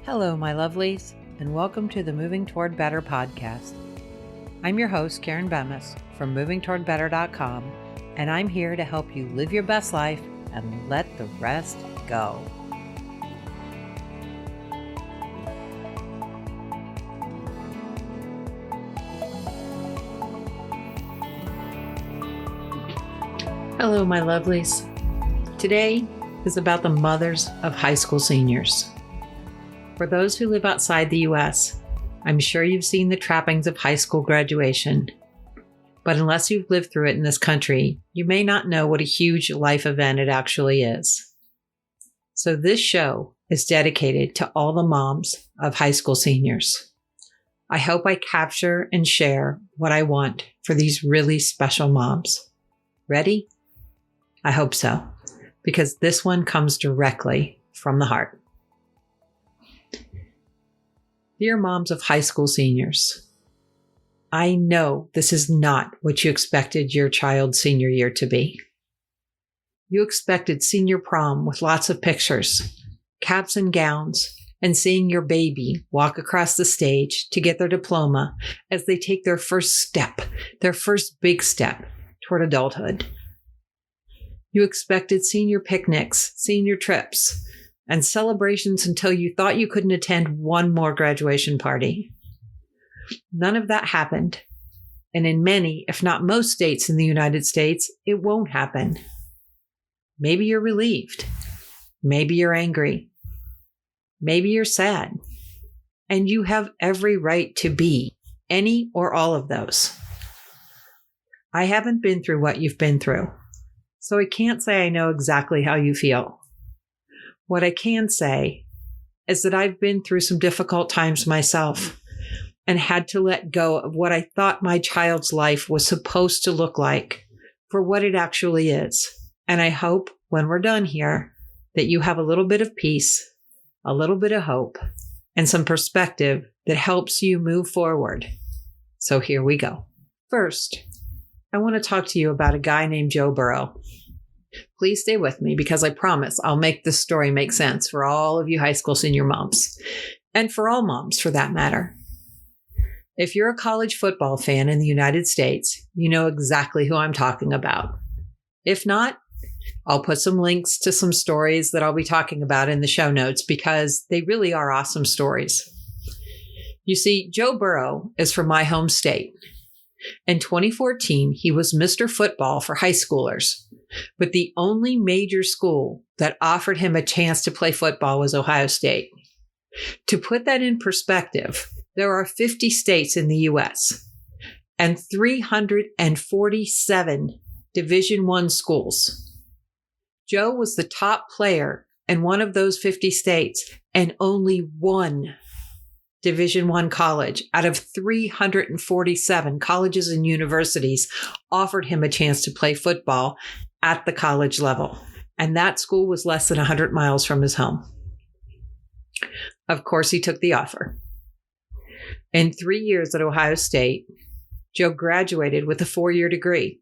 Hello, my lovelies, and welcome to the Moving Toward Better podcast. I'm your host, Karen Bemis from movingtowardbetter.com, and I'm here to help you live your best life and let the rest go. Hello, my lovelies. Today is about the mothers of high school seniors. For those who live outside the U.S., I'm sure you've seen the trappings of high school graduation. But unless you've lived through it in this country, you may not know what a huge life event it actually is. So this show is dedicated to all the moms of high school seniors. I hope I capture and share what I want for these really special moms. Ready? I hope so, because this one comes directly from the heart. Dear moms of high school seniors, I know this is not what you expected your child's senior year to be. You expected senior prom with lots of pictures, caps and gowns, and seeing your baby walk across the stage to get their diploma as they take their first step, their first big step toward adulthood. You expected senior picnics, senior trips, and celebrations until you thought you couldn't attend one more graduation party. None of that happened. And in many, if not most states in the United States, it won't happen. Maybe you're relieved. Maybe you're angry. Maybe you're sad. And you have every right to be any or all of those. I haven't been through what you've been through, so I can't say I know exactly how you feel. What I can say is that I've been through some difficult times myself and had to let go of what I thought my child's life was supposed to look like for what it actually is. And I hope when we're done here that you have a little bit of peace, a little bit of hope, and some perspective that helps you move forward. So here we go. First, I want to talk to you about a guy named Joe Burrow. Please stay with me because I promise I'll make this story make sense for all of you high school senior moms, and for all moms for that matter. If you're a college football fan in the United States, you know exactly who I'm talking about. If not, I'll put some links to some stories that I'll be talking about in the show notes because they really are awesome stories. You see, Joe Burrow is from my home state. In 2014, he was Mr. Football for high schoolers, but the only major school that offered him a chance to play football was Ohio State. To put that in perspective, there are 50 states in the U.S. and 347 Division I schools. Joe was the top player in one of those 50 states and only one Division I college out of 347 colleges and universities offered him a chance to play football at the college level. And that school was less than 100 miles from his home. Of course, he took the offer. In 3 years at Ohio State, Joe graduated with a 4-year degree,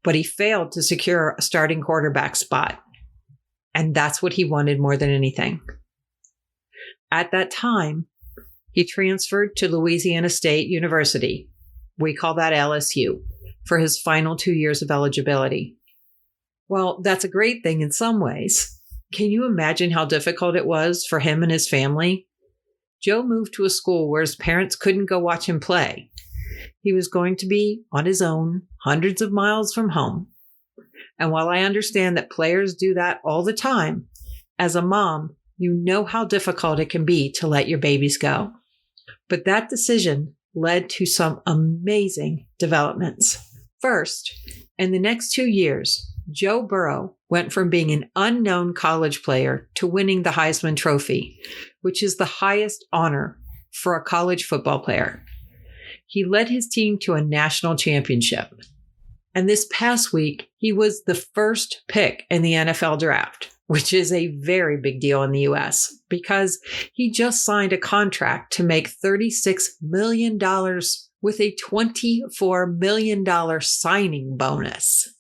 but he failed to secure a starting quarterback spot. And that's what he wanted more than anything. At that time, he transferred to Louisiana State University. We call that LSU, for his final 2 years of eligibility. Well, that's a great thing in some ways. Can you imagine how difficult it was for him and his family? Joe moved to a school where his parents couldn't go watch him play. He was going to be on his own, hundreds of miles from home. And while I understand that players do that all the time, as a mom, you know how difficult it can be to let your babies go. But that decision led to some amazing developments. First, in the next 2 years, Joe Burrow went from being an unknown college player to winning the Heisman Trophy, which is the highest honor for a college football player. He led his team to a national championship. And this past week, he was the first pick in the NFL draft, which is a very big deal in the U.S. because he just signed a contract to make $36 million with a $24 million signing bonus.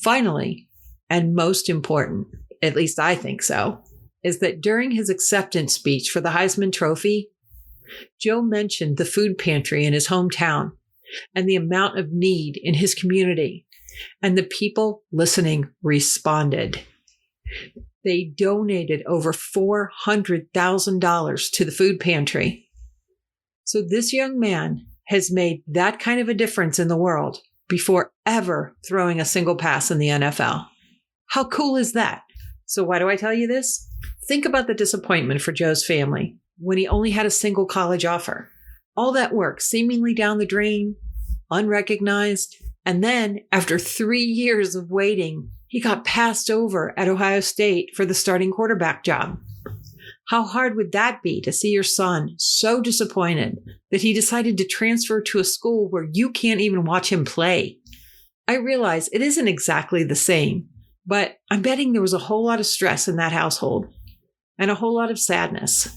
Finally, and most important, at least I think so, is that during his acceptance speech for the Heisman Trophy, Joe mentioned the food pantry in his hometown and the amount of need in his community. And the people listening responded. They donated over $400,000 to the food pantry. So this young man has made that kind of a difference in the world before ever throwing a single pass in the NFL. How cool is that? So why do I tell you this? Think about the disappointment for Joe's family when he only had a single college offer. All that work seemingly down the drain, unrecognized, and then after 3 years of waiting, he got passed over at Ohio State for the starting quarterback job. How hard would that be to see your son so disappointed that he decided to transfer to a school where you can't even watch him play? I realize it isn't exactly the same, but I'm betting there was a whole lot of stress in that household and a whole lot of sadness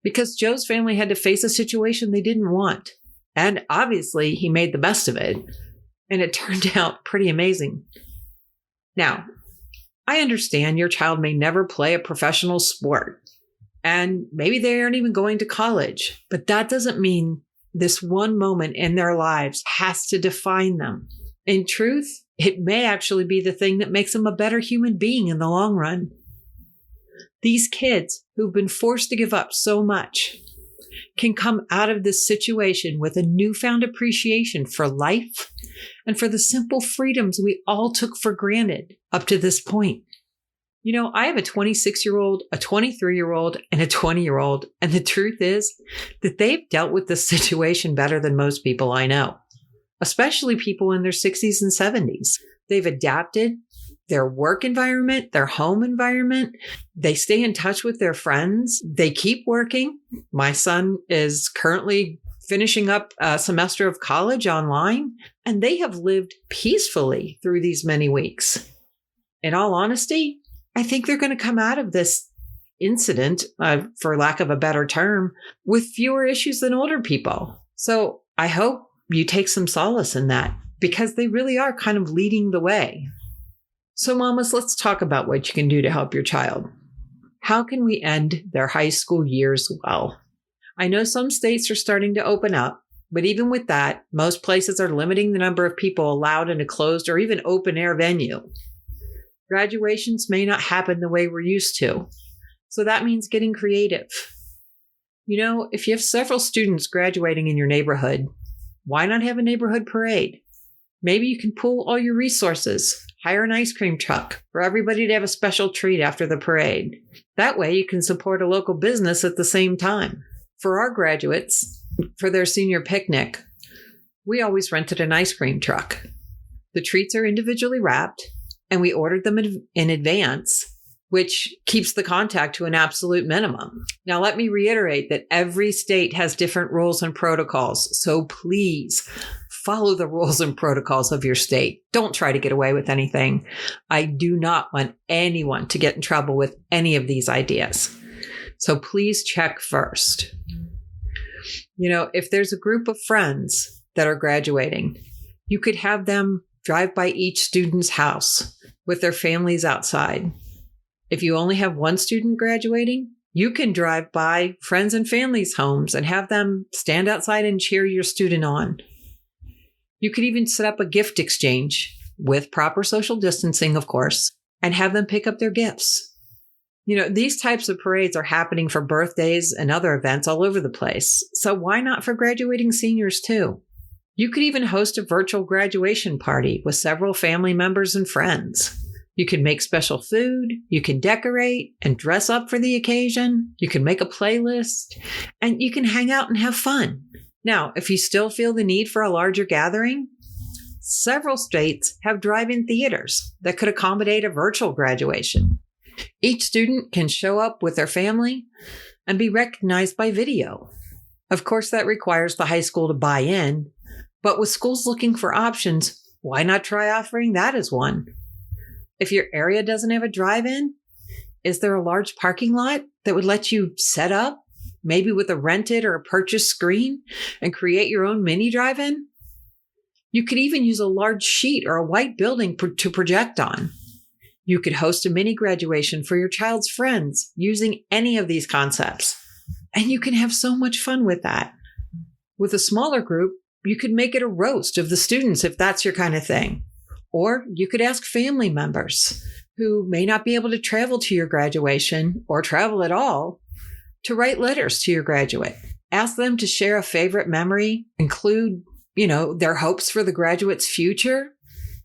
because Joe's family had to face a situation they didn't want. And obviously, he made the best of it, and it turned out pretty amazing. Now, I understand your child may never play a professional sport. And maybe they aren't even going to college, but that doesn't mean this one moment in their lives has to define them. In truth, it may actually be the thing that makes them a better human being in the long run. These kids who've been forced to give up so much can come out of this situation with a newfound appreciation for life and for the simple freedoms we all took for granted up to this point. You know, I have a 26-year-old, a 23-year-old, and a 20-year-old, and the truth is that they've dealt with this situation better than most people I know, especially people in their 60s and 70s. They've adapted their work environment, their home environment. They stay in touch with their friends. They keep working. My son is currently finishing up a semester of college online, and they have lived peacefully through these many weeks. In all honesty, I think they're going to come out of this incident, for lack of a better term, with fewer issues than older people. So I hope you take some solace in that because they really are kind of leading the way. So mamas, let's talk about what you can do to help your child. How can we end their high school years well? I know some states are starting to open up, but even with that, most places are limiting the number of people allowed in a closed or even open air venue. Graduations may not happen the way we're used to. So that means getting creative. You know, if you have several students graduating in your neighborhood, why not have a neighborhood parade? Maybe you can pool all your resources, hire an ice cream truck for everybody to have a special treat after the parade. That way you can support a local business at the same time. For our graduates, for their senior picnic, we always rented an ice cream truck. The treats are individually wrapped, and we ordered them in advance, which keeps the contact to an absolute minimum. Now, let me reiterate that every state has different rules and protocols, so please follow the rules and protocols of your state. Don't try to get away with anything. I do not want anyone to get in trouble with any of these ideas. So please check first. You know, if there's a group of friends that are graduating, you could have them drive by each student's house with their families outside. If you only have one student graduating, you can drive by friends and families' homes and have them stand outside and cheer your student on. You could even set up a gift exchange with proper social distancing, of course, and have them pick up their gifts. You know, these types of parades are happening for birthdays and other events all over the place. So why not for graduating seniors too? You could even host a virtual graduation party with several family members and friends. You can make special food, you can decorate and dress up for the occasion, you can make a playlist, and you can hang out and have fun. Now, if you still feel the need for a larger gathering, several states have drive-in theaters that could accommodate a virtual graduation. Each student can show up with their family and be recognized by video. Of course, that requires the high school to buy in, but with schools looking for options, why not try offering that as one? If your area doesn't have a drive-in, is there a large parking lot that would let you set up, maybe with a rented or a purchased screen, and create your own mini drive-in? You could even use a large sheet or a white building to project on. You could host a mini graduation for your child's friends using any of these concepts. And you can have so much fun with that. With a smaller group, you could make it a roast of the students if that's your kind of thing. Or you could ask family members who may not be able to travel to your graduation or travel at all to write letters to your graduate. Ask them to share a favorite memory, include, their hopes for the graduate's future.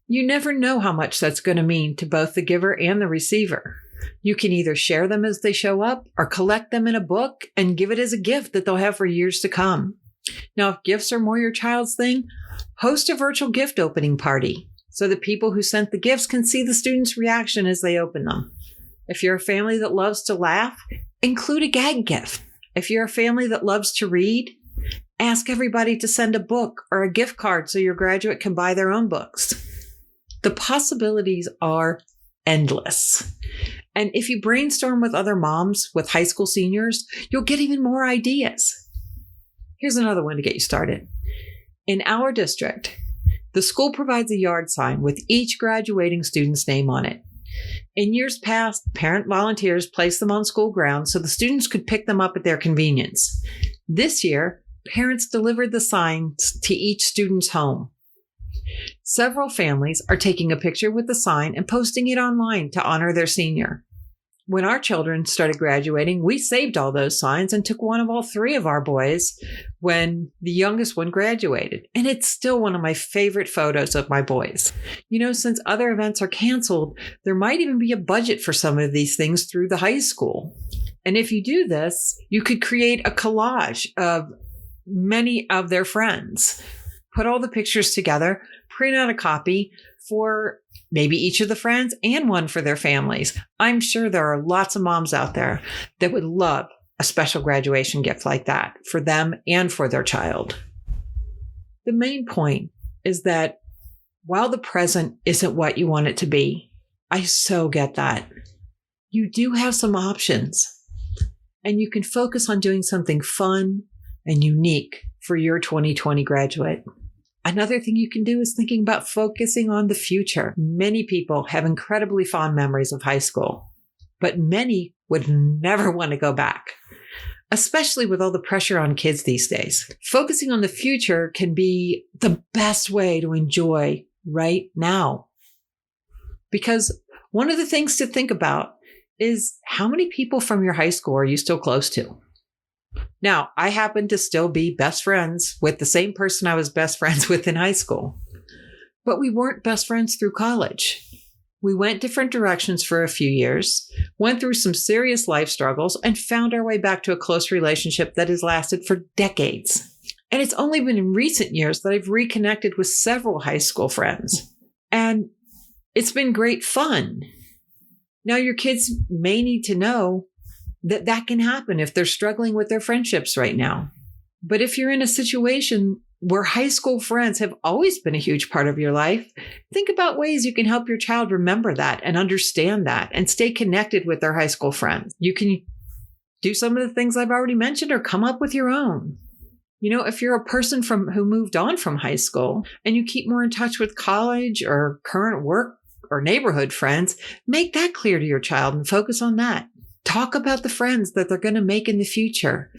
You never know how much that's going to mean to both the giver and the receiver. You can either share them as they show up or collect them in a book and give it as a gift that they'll have for years to come. Now, if gifts are more your child's thing, host a virtual gift opening party so that people who sent the gifts can see the students' reaction as they open them. If you're a family that loves to laugh, include a gag gift. If you're a family that loves to read, ask everybody to send a book or a gift card so your graduate can buy their own books. The possibilities are endless. And if you brainstorm with other moms with high school seniors, you'll get even more ideas. Here's another one to get you started. In our district, the school provides a yard sign with each graduating student's name on it. In years past, parent volunteers placed them on school grounds so the students could pick them up at their convenience. This year, parents delivered the signs to each student's home. Several families are taking a picture with the sign and posting it online to honor their senior. When our children started graduating, we saved all those signs and took one of all three of our boys when the youngest one graduated. And it's still one of my favorite photos of my boys. Since other events are canceled, there might even be a budget for some of these things through the high school. And if you do this, you could create a collage of many of their friends. Put all the pictures together, print out a copy for maybe each of the friends and one for their families. I'm sure there are lots of moms out there that would love a special graduation gift like that for them and for their child. The main point is that while the present isn't what you want it to be, I so get that. You do have some options, and you can focus on doing something fun and unique for your 2020 graduate. Another thing you can do is thinking about focusing on the future. Many people have incredibly fond memories of high school, but many would never want to go back, especially with all the pressure on kids these days. Focusing on the future can be the best way to enjoy right now. Because one of the things to think about is how many people from your high school are you still close to? Now, I happen to still be best friends with the same person I was best friends with in high school, but we weren't best friends through college. We went different directions for a few years, went through some serious life struggles, and found our way back to a close relationship that has lasted for decades. And it's only been in recent years that I've reconnected with several high school friends. And it's been great fun. Now, your kids may need to know that can happen if they're struggling with their friendships right now. But if you're in a situation where high school friends have always been a huge part of your life, think about ways you can help your child remember that and understand that and stay connected with their high school friends. You can do some of the things I've already mentioned or come up with your own. If you're a person who moved on from high school and you keep more in touch with college or current work or neighborhood friends, make that clear to your child and focus on that. Talk about the friends that they're going to make in the future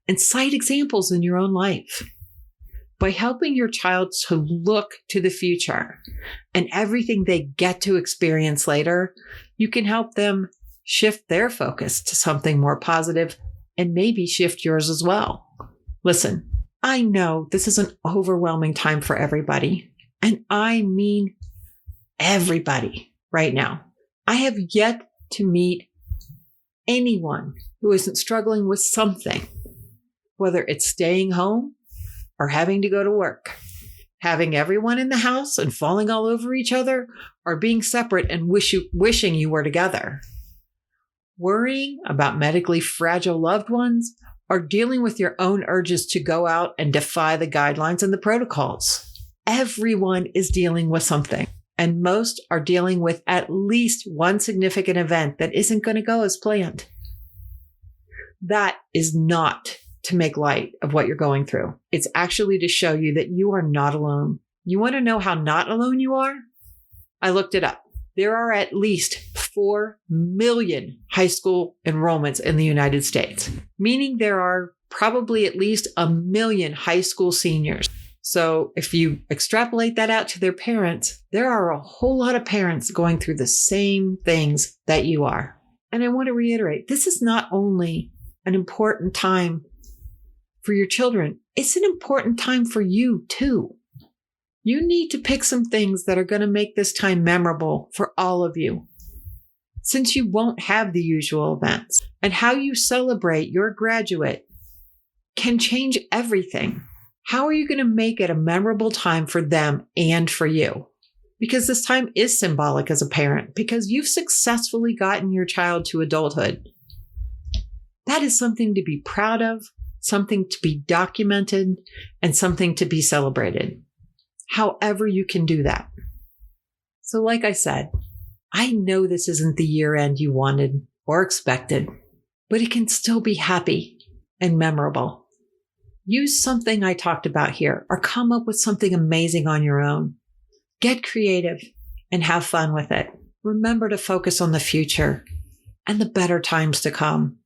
and cite examples in your own life. By helping your child to look to the future and everything they get to experience later, you can help them shift their focus to something more positive and maybe shift yours as well. Listen, I know this is an overwhelming time for everybody, and I mean everybody right now. I have yet to meet anyone who isn't struggling with something, whether it's staying home or having to go to work, having everyone in the house and falling all over each other, or being separate and wishing you were together. Worrying about medically fragile loved ones, or dealing with your own urges to go out and defy the guidelines and the protocols. Everyone is dealing with something. And most are dealing with at least one significant event that isn't going to go as planned. That is not to make light of what you're going through. It's actually to show you that you are not alone. You want to know how not alone you are? I looked it up. There are at least 4 million high school enrollments in the United States, meaning there are probably at least 1 million high school seniors. So if you extrapolate that out to their parents, there are a whole lot of parents going through the same things that you are. And I want to reiterate, this is not only an important time for your children, it's an important time for you too. You need to pick some things that are going to make this time memorable for all of you, since you won't have the usual events. And how you celebrate your graduate can change everything. How are you going to make it a memorable time for them and for you? Because this time is symbolic as a parent, because you've successfully gotten your child to adulthood. That is something to be proud of, something to be documented, and something to be celebrated. However you can do that. So like I said, I know this isn't the year end you wanted or expected, but it can still be happy and memorable. Use something I talked about here, or come up with something amazing on your own. Get creative and have fun with it. Remember to focus on the future and the better times to come.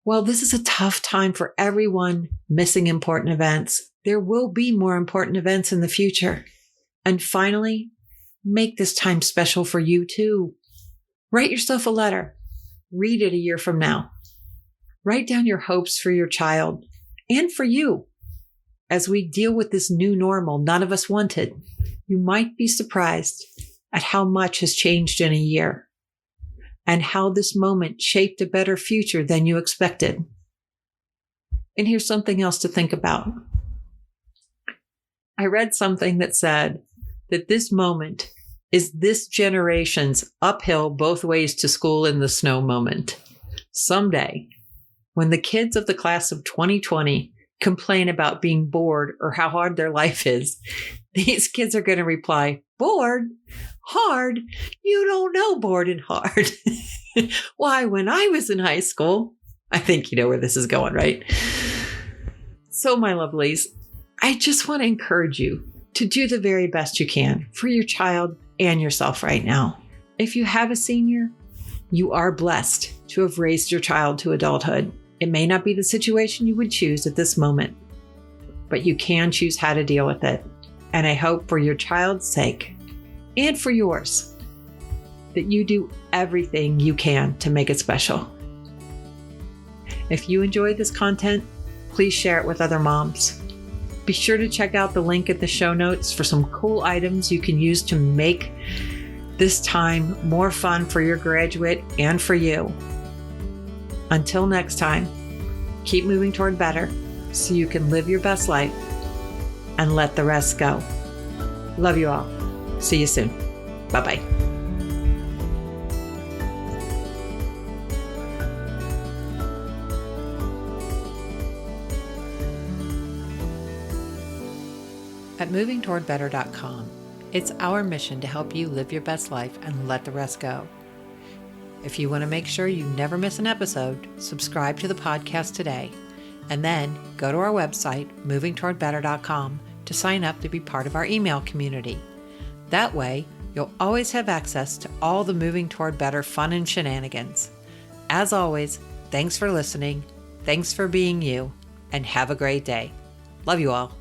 While this is a tough time for everyone missing important events, there will be more important events in the future. And finally, make this time special for you too. Write yourself a letter. Read it a year from now. Write down your hopes for your child and for you. As we deal with this new normal none of us wanted, you might be surprised at how much has changed in a year and how this moment shaped a better future than you expected. And here's something else to think about. I read something that said that this moment is this generation's uphill both ways to school in the snow moment. Someday, when the kids of the class of 2020 complain about being bored or how hard their life is, these kids are going to reply, "Bored? Hard? You don't know bored and hard." Why, when I was in high school, I think you know where this is going, right? So, my lovelies, I just want to encourage you to do the very best you can for your child and yourself right now. If you have a senior, you are blessed to have raised your child to adulthood. It may not be the situation you would choose at this moment, but you can choose how to deal with it. And I hope for your child's sake and for yours that you do everything you can to make it special. If you enjoyed this content, please share it with other moms. Be sure to check out the link in the show notes for some cool items you can use to make this time more fun for your graduate and for you. Until next time, keep moving toward better so you can live your best life and let the rest go. Love you all. See you soon. Bye-bye. At movingtowardbetter.com, it's our mission to help you live your best life and let the rest go. If you want to make sure you never miss an episode, subscribe to the podcast today, and then go to our website, movingtowardbetter.com, to sign up to be part of our email community. That way, you'll always have access to all the Moving Toward Better fun and shenanigans. As always, thanks for listening, thanks for being you, and have a great day. Love you all.